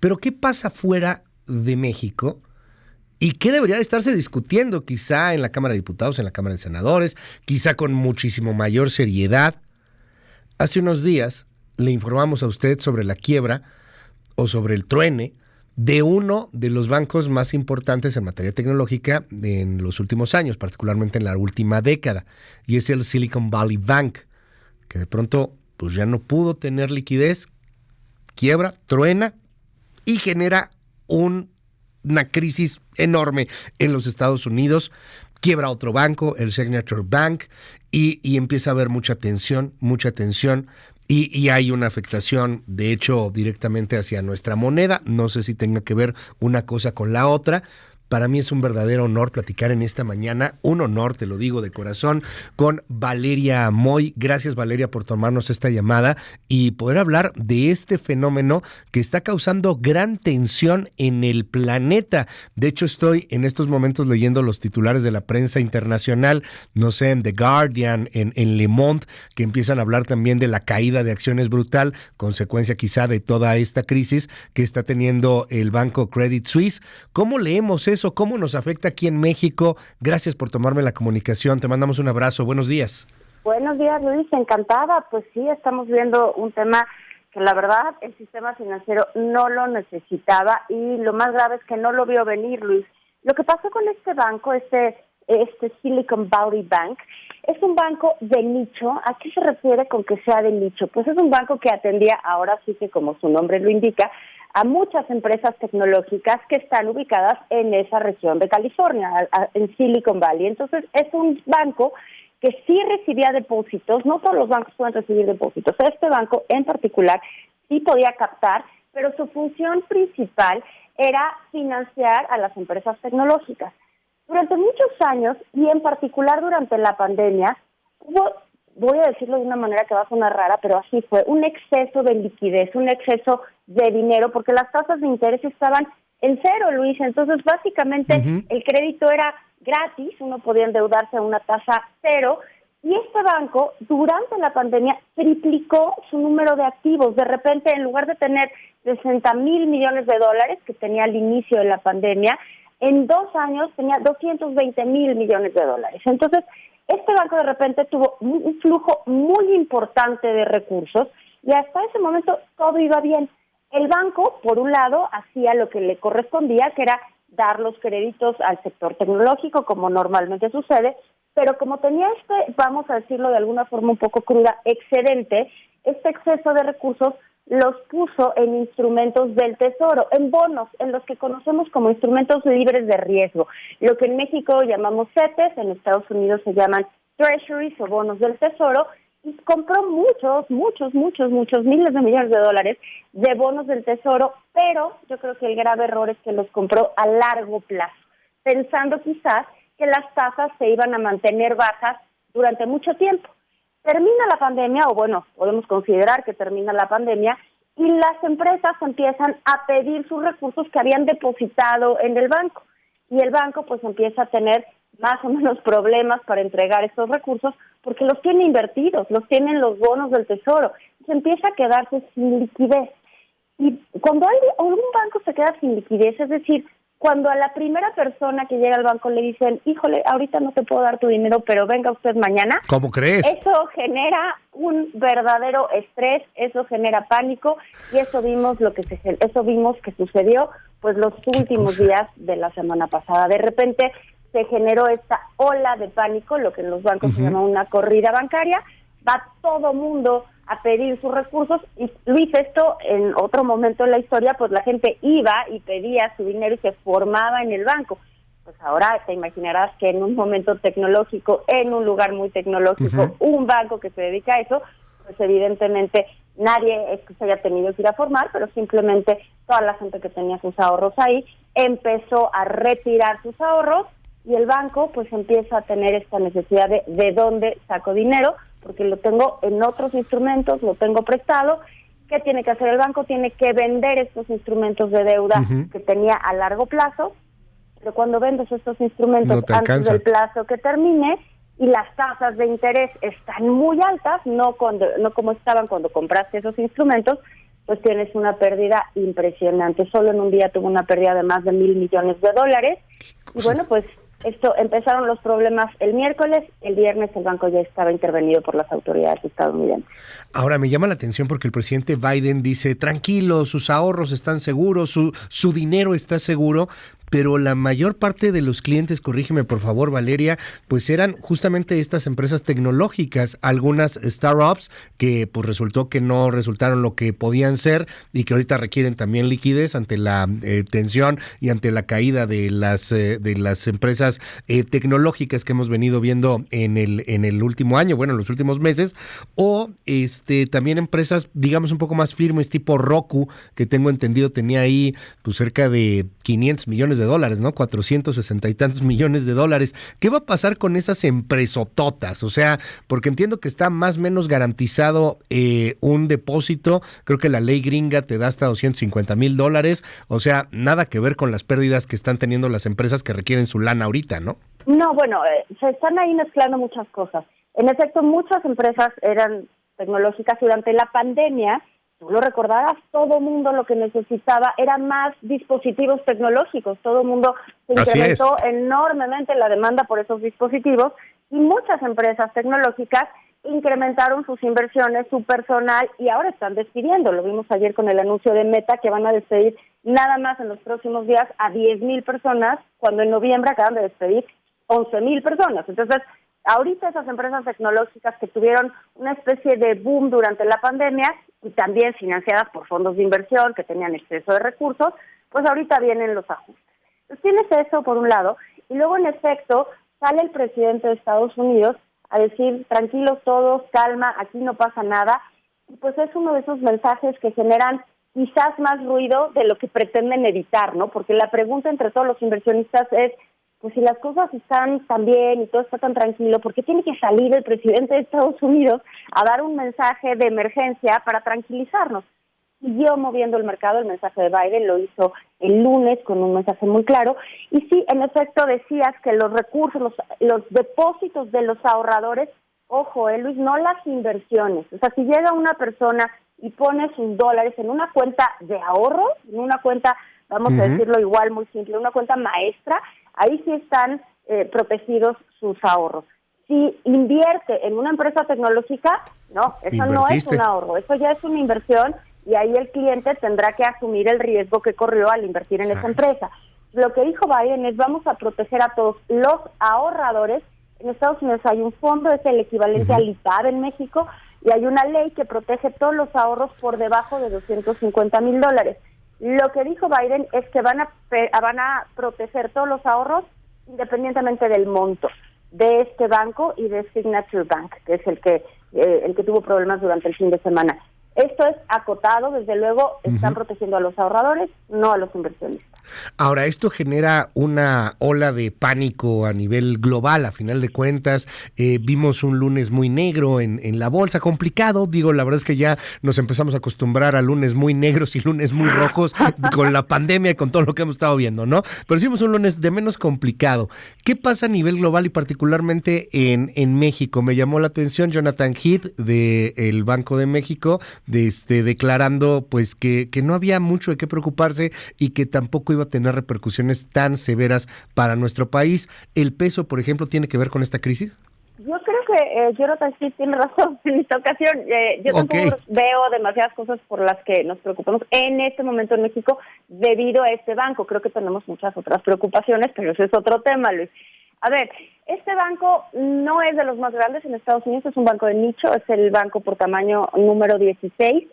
Pero ¿qué pasa fuera de México? ¿Y qué debería de estarse discutiendo quizá en la Cámara de Diputados, en la Cámara de Senadores, quizá con muchísimo mayor seriedad? Hace unos días le informamos a usted sobre la quiebra o sobre el truene de uno de los bancos más importantes en materia tecnológica en los últimos años, particularmente en la última década, y es el Silicon Valley Bank, que de pronto pues ya no pudo tener liquidez, quiebra, truena y genera una crisis enorme en los Estados Unidos. Quiebra otro banco, el Signature Bank, y empieza a haber mucha tensión, y hay una afectación, de hecho, directamente hacia nuestra moneda. No sé si tenga que ver una cosa con la otra. Para mí es un verdadero honor platicar en esta mañana, un honor, te lo digo de corazón, con Valeria Moy. Gracias, Valeria, por tomarnos esta llamada y poder hablar de este fenómeno que está causando gran tensión en el planeta. De hecho, estoy en estos momentos leyendo los titulares de la prensa internacional, no sé, en The Guardian, en Le Monde, que empiezan a hablar también de la caída de acciones brutal, consecuencia quizá de toda esta crisis que está teniendo el banco Credit Suisse. ¿Cómo leemos eso? ¿Cómo nos afecta aquí en México? Gracias por tomarme la comunicación. Te mandamos un abrazo. Buenos días. Buenos días, Luis. Encantada. Pues sí, estamos viendo un tema que la verdad el sistema financiero no lo necesitaba y lo más grave es que no lo vio venir, Luis. Lo que pasó con este banco, este Silicon Valley Bank, es un banco de nicho. ¿A qué se refiere con que sea de nicho? Pues es un banco que atendía, ahora sí que como su nombre lo indica, a muchas empresas tecnológicas que están ubicadas en esa región de California, en Silicon Valley. Entonces, es un banco que sí recibía depósitos. No todos los bancos pueden recibir depósitos. Este banco en particular sí podía captar, pero su función principal era financiar a las empresas tecnológicas. Durante muchos años, y en particular durante la pandemia, hubo, voy a decirlo de una manera que va a sonar rara, pero así fue, un exceso de liquidez, un exceso de dinero, porque las tasas de interés estaban en cero, Luis. Entonces, básicamente, el crédito era gratis, uno podía endeudarse a una tasa cero, y este banco, durante la pandemia, triplicó su número de activos. De repente, en lugar de tener 60,000 millones de dólares que tenía al inicio de la pandemia, en 2 años tenía 220,000 millones de dólares. Entonces, este banco de repente tuvo un flujo muy importante de recursos y hasta ese momento todo iba bien. El banco, por un lado, hacía lo que le correspondía, que era dar los créditos al sector tecnológico, como normalmente sucede, pero como tenía vamos a decirlo de alguna forma un poco cruda, excedente, este exceso de recursos los puso en instrumentos del Tesoro, en bonos, en los que conocemos como instrumentos libres de riesgo, lo que en México llamamos CETES, en Estados Unidos se llaman Treasuries o bonos del Tesoro, y compró muchos miles de millones de dólares de bonos del Tesoro, pero yo creo que el grave error es que los compró a largo plazo, pensando quizás que las tasas se iban a mantener bajas durante mucho tiempo. Termina la pandemia, o bueno, podemos considerar que termina la pandemia, y las empresas empiezan a pedir sus recursos que habían depositado en el banco. Y el banco pues empieza a tener más o menos problemas para entregar estos recursos porque los tiene invertidos, los tienen los bonos del Tesoro. Se empieza a quedarse sin liquidez. Y cuando algún banco se queda sin liquidez, es decir, cuando a la primera persona que llega al banco le dicen, híjole, ahorita no te puedo dar tu dinero, pero venga usted mañana. ¿Cómo crees? Eso genera un verdadero estrés, eso genera pánico, y eso vimos que sucedió pues los últimos días de la semana pasada. De repente se generó esta ola de pánico, lo que en los bancos se llama una corrida bancaria. Va todo mundo a pedir sus recursos, y Luis, esto en otro momento en la historia, pues la gente iba y pedía su dinero y se formaba en el banco. Pues ahora te imaginarás que en un momento tecnológico, en un lugar muy tecnológico, un banco que se dedica a eso, pues evidentemente nadie es que se haya tenido que ir a formar, pero simplemente toda la gente que tenía sus ahorros ahí empezó a retirar sus ahorros, y el banco pues empieza a tener esta necesidad de dónde saco dinero, porque lo tengo en otros instrumentos, lo tengo prestado. ¿Qué tiene que hacer el banco? Tiene que vender estos instrumentos de deuda que tenía a largo plazo, pero cuando vendes estos instrumentos antes del plazo que termine y las tasas de interés están muy altas, no como estaban cuando compraste esos instrumentos, pues tienes una pérdida impresionante. Solo en un día tuvo una pérdida de más de $1,000 millones. Y bueno, pues empezaron los problemas el miércoles, el viernes el banco ya estaba intervenido por las autoridades estadounidenses. Ahora me llama la atención porque el presidente Biden dice, tranquilo, sus ahorros están seguros, su dinero está seguro, pero la mayor parte de los clientes, corrígeme por favor Valeria, pues eran justamente estas empresas tecnológicas, algunas startups que pues resultó que no resultaron lo que podían ser y que ahorita requieren también liquidez ante la tensión y ante la caída de las empresas tecnológicas que hemos venido viendo en el último año, bueno, en los últimos meses, o también empresas, digamos, un poco más firmes, tipo Roku, que tengo entendido tenía ahí pues cerca de $500 millones, ¿no? 460 y tantos millones de dólares. ¿Qué va a pasar con esas empresototas? O sea, porque entiendo que está más o menos garantizado un depósito, creo que la ley gringa te da hasta $250,000, o sea, nada que ver con las pérdidas que están teniendo las empresas que requieren su lana ahorita, ¿no? No, bueno, se están ahí mezclando muchas cosas. En efecto, muchas empresas eran tecnológicas durante la pandemia. Tú lo recordarás, todo el mundo lo que necesitaba era más dispositivos tecnológicos, todo el mundo se incrementó enormemente la demanda por esos dispositivos y muchas empresas tecnológicas incrementaron sus inversiones, su personal y ahora están despidiendo. Lo vimos ayer con el anuncio de Meta que van a despedir nada más en los próximos días a 10,000 personas, cuando en noviembre acaban de despedir 11,000 personas. Entonces, ahorita esas empresas tecnológicas que tuvieron una especie de boom durante la pandemia y también financiadas por fondos de inversión que tenían exceso de recursos, pues ahorita vienen los ajustes. Entonces tienes eso por un lado, y luego en efecto sale el presidente de Estados Unidos a decir, tranquilos todos, calma, aquí no pasa nada, y pues es uno de esos mensajes que generan quizás más ruido de lo que pretenden evitar, ¿no? Porque la pregunta entre todos los inversionistas es, pues si las cosas están tan bien y todo está tan tranquilo, ¿por qué tiene que salir el presidente de Estados Unidos a dar un mensaje de emergencia para tranquilizarnos? Siguió moviendo el mercado, el mensaje de Biden lo hizo el lunes con un mensaje muy claro, y sí, en efecto decías que los recursos, los depósitos de los ahorradores, ojo, Luis, no las inversiones, o sea, si llega una persona y pone sus dólares en una cuenta de ahorro, en una cuenta, vamos a decirlo igual, muy simple, una cuenta maestra, ahí sí están protegidos sus ahorros. Si invierte en una empresa tecnológica, no, eso no es un ahorro, eso ya es una inversión y ahí el cliente tendrá que asumir el riesgo que corrió al invertir en esa empresa. Lo que dijo Biden es vamos a proteger a todos los ahorradores. En Estados Unidos hay un fondo, es el equivalente al IPAB en México, y hay una ley que protege todos los ahorros por debajo de $250,000. Lo que dijo Biden es que van a proteger todos los ahorros independientemente del monto de este banco y de Signature Bank, que es el que tuvo problemas durante el fin de semana. Esto es acotado, desde luego, están protegiendo a los ahorradores, no a los inversionistas. Ahora, esto genera una ola de pánico a nivel global, a final de cuentas. Vimos un lunes muy negro en la bolsa, complicado. Digo, la verdad es que ya nos empezamos a acostumbrar a lunes muy negros y lunes muy rojos con la pandemia y con todo lo que hemos estado viendo, ¿no? Pero hicimos un lunes de menos complicado. ¿Qué pasa a nivel global y particularmente en México? Me llamó la atención Jonathan Heath del Banco de México declarando pues que no había mucho de qué preocuparse y que tampoco iba a tener repercusiones tan severas para nuestro país. ¿El peso, por ejemplo, tiene que ver con esta crisis? Yo creo que Jonathan sí tiene razón en esta ocasión. Yo tampoco veo demasiadas cosas por las que nos preocupamos en este momento en México debido a este banco. Creo que tenemos muchas otras preocupaciones, pero ese es otro tema, Luis. A ver, este banco no es de los más grandes en Estados Unidos, es un banco de nicho, es el banco por tamaño número 16.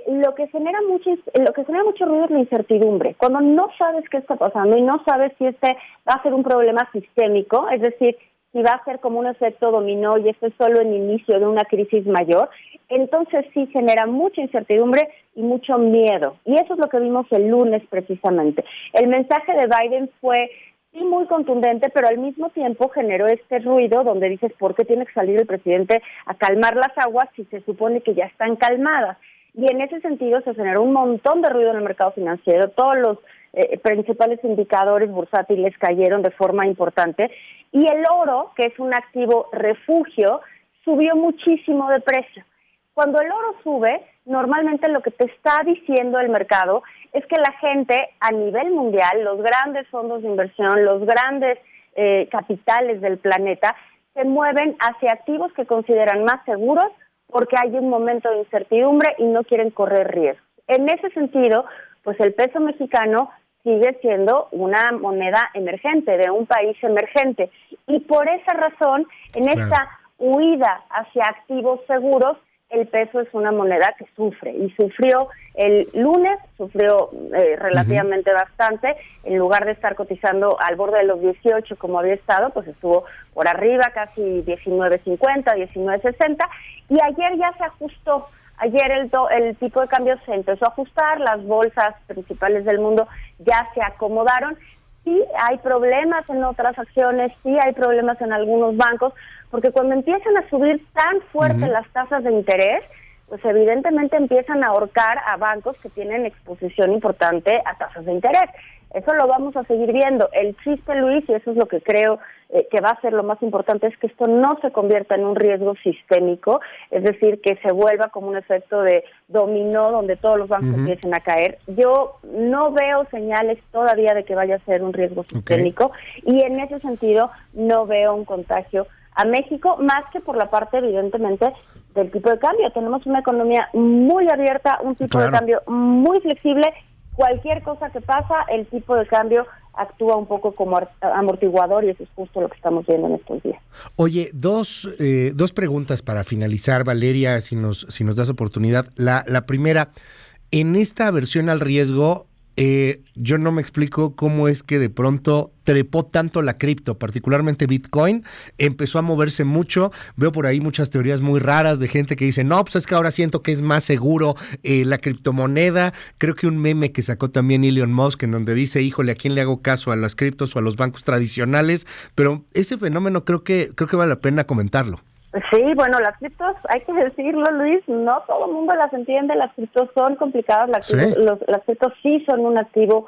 Lo que genera mucho ruido es la incertidumbre. Cuando no sabes qué está pasando y no sabes si va a ser un problema sistémico, es decir, si va a ser como un efecto dominó y es solo el inicio de una crisis mayor, entonces sí genera mucha incertidumbre y mucho miedo. Y eso es lo que vimos el lunes precisamente. El mensaje de Biden fue sí muy contundente, pero al mismo tiempo generó este ruido donde dices, ¿por qué tiene que salir el presidente a calmar las aguas si se supone que ya están calmadas? Y en ese sentido se generó un montón de ruido en el mercado financiero, todos los principales indicadores bursátiles cayeron de forma importante, y el oro, que es un activo refugio, subió muchísimo de precio. Cuando el oro sube, normalmente lo que te está diciendo el mercado es que la gente a nivel mundial, los grandes fondos de inversión, los grandes capitales del planeta, se mueven hacia activos que consideran más seguros porque hay un momento de incertidumbre y no quieren correr riesgos. En ese sentido, pues el peso mexicano sigue siendo una moneda emergente, de un país emergente. Y por esa razón, en esta huida hacia activos seguros, el peso es una moneda que sufre. Y sufrió el lunes, sufrió relativamente bastante. En lugar de estar cotizando al borde de los 18 como había estado, pues estuvo por arriba, casi 19.50, 19.60. Y ayer ya se ajustó. Ayer el tipo de cambio se empezó a ajustar, las bolsas principales del mundo ya se acomodaron. Sí hay problemas en otras acciones, sí hay problemas en algunos bancos, porque cuando empiezan a subir tan fuerte las tasas de interés, pues evidentemente empiezan a ahorcar a bancos que tienen exposición importante a tasas de interés. Eso lo vamos a seguir viendo. El chiste, Luis, y eso es lo que creo que va a ser lo más importante, es que esto no se convierta en un riesgo sistémico, es decir, que se vuelva como un efecto de dominó donde todos los bancos empiecen a caer. Yo no veo señales todavía de que vaya a ser un riesgo sistémico y en ese sentido no veo un contagio a México, más que por la parte, evidentemente, del tipo de cambio. Tenemos una economía muy abierta, un tipo de cambio muy flexible. Cualquier cosa que pasa, el tipo de cambio actúa un poco como amortiguador y eso es justo lo que estamos viendo en estos días. Oye, dos preguntas para finalizar, Valeria, si nos das oportunidad. La primera, en esta aversión al riesgo, yo no me explico cómo es que de pronto trepó tanto la cripto, particularmente Bitcoin, empezó a moverse mucho. Veo por ahí muchas teorías muy raras de gente que dice, no, pues es que ahora siento que es más seguro la criptomoneda. Creo que un meme que sacó también Elon Musk en donde dice, híjole, ¿a quién le hago caso? ¿A las criptos o a los bancos tradicionales? Pero ese fenómeno creo que vale la pena comentarlo. Sí, bueno, las criptos, hay que decirlo, Luis, no todo el mundo las entiende, las criptos son complicadas, las criptos sí son un activo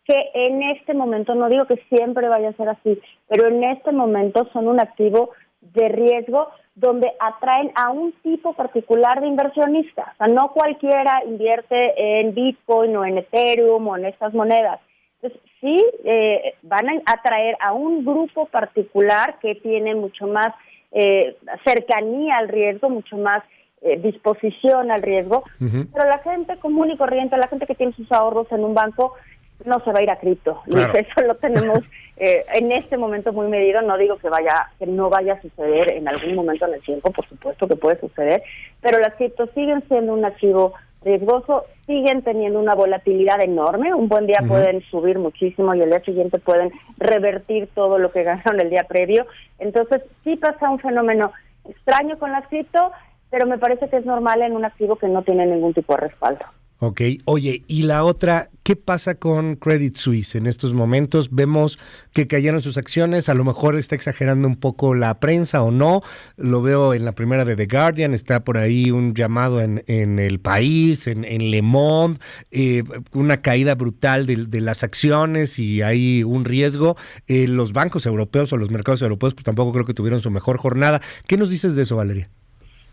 que en este momento, no digo que siempre vaya a ser así, pero en este momento son un activo de riesgo donde atraen a un tipo particular de inversionista. O sea, no cualquiera invierte en Bitcoin o en Ethereum o en estas monedas. Entonces, sí van a atraer a un grupo particular que tiene mucho más cercanía al riesgo, mucho más disposición al riesgo, pero la gente común y corriente, la gente que tiene sus ahorros en un banco, no se va a ir a cripto. Claro. Eso lo tenemos en este momento muy medido. No digo que no vaya a suceder en algún momento en el tiempo, por supuesto que puede suceder, pero las criptos siguen siendo un activo riesgoso, siguen teniendo una volatilidad enorme. Un buen día pueden subir muchísimo y el día siguiente pueden revertir todo lo que ganaron el día previo. Entonces sí pasa un fenómeno extraño con las cripto, pero me parece que es normal en un activo que no tiene ningún tipo de respaldo. Ok, oye, y la otra, ¿qué pasa con Credit Suisse en estos momentos? Vemos que cayeron sus acciones, a lo mejor está exagerando un poco la prensa o no, lo veo en la primera de The Guardian, está por ahí un llamado en El País, en Le Monde, una caída brutal de las acciones y hay un riesgo. Los bancos europeos o los mercados europeos pues tampoco creo que tuvieron su mejor jornada. ¿Qué nos dices de eso, Valeria?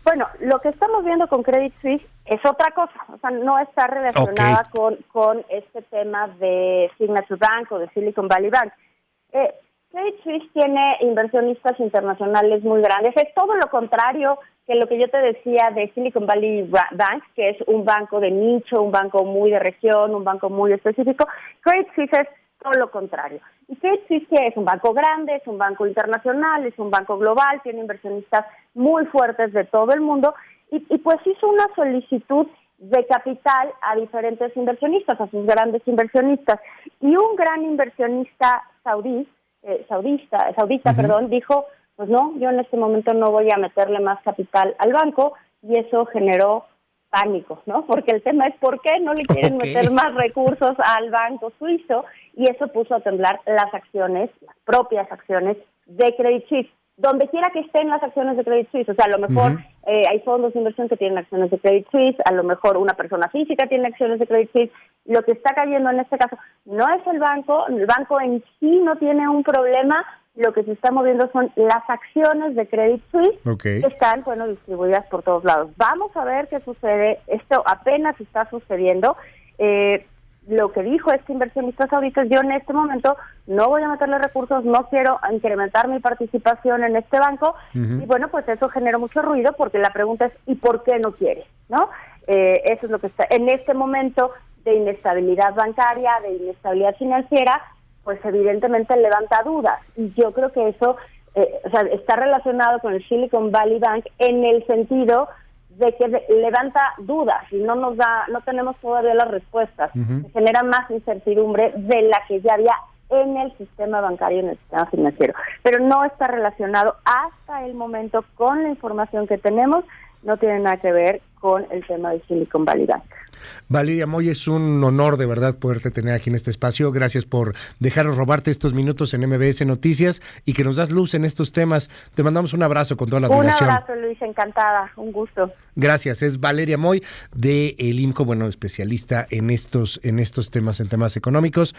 Bueno, lo que estamos viendo con Credit Suisse es otra cosa, o sea, no está relacionada con este tema de Signature Bank o de Silicon Valley Bank. Credit Suisse tiene inversionistas internacionales muy grandes, es todo lo contrario que lo que yo te decía de Silicon Valley Bank, que es un banco de nicho, un banco muy de región, un banco muy específico. Credit Suisse es todo lo contrario. Y Credit Suisse es un banco grande, es un banco internacional, es un banco global, tiene inversionistas muy fuertes de todo el mundo y pues hizo una solicitud de capital a diferentes inversionistas, a sus grandes inversionistas. Y un gran inversionista saudita, dijo, pues no, yo en este momento no voy a meterle más capital al banco y eso generó pánico, ¿no? Porque el tema es por qué no le quieren meter más recursos al banco suizo y eso puso a temblar las acciones, las propias acciones de Credit Suisse. Donde quiera que estén las acciones de Credit Suisse, o sea, a lo mejor hay fondos de inversión que tienen acciones de Credit Suisse, a lo mejor una persona física tiene acciones de Credit Suisse. Lo que está cayendo en este caso no es el banco en sí no tiene un problema, lo que se está moviendo son las acciones de Credit Suisse, Okay. que están, bueno, distribuidas por todos lados. Vamos a ver qué sucede. Esto apenas está sucediendo. Lo que dijo este inversionista saudita es: yo en este momento no voy a meterle recursos, no quiero incrementar mi participación en este banco. Uh-huh. Y bueno, pues eso generó mucho ruido, porque la pregunta es: ¿y por qué no quiere? ¿No? Eso es lo que está en este momento de inestabilidad bancaria, de inestabilidad financiera, pues evidentemente levanta dudas. Y yo creo que eso está relacionado con el Silicon Valley Bank, en el sentido de que levanta dudas y no tenemos todavía las respuestas. Uh-huh. Se genera más incertidumbre de la que ya había en el sistema bancario, en el sistema financiero. Pero no está relacionado hasta el momento con la información que tenemos, no tiene nada que ver con el tema de Silicon Valley Bank. Valeria Moy, es un honor de verdad poderte tener aquí en este espacio. Gracias por dejarnos robarte estos minutos en MBS Noticias y que nos das luz en estos temas. Te mandamos un abrazo con toda la admiración. Un abrazo, Luis, encantada, un gusto. Gracias, es Valeria Moy de el IMCO, bueno, especialista en estos temas, en temas económicos.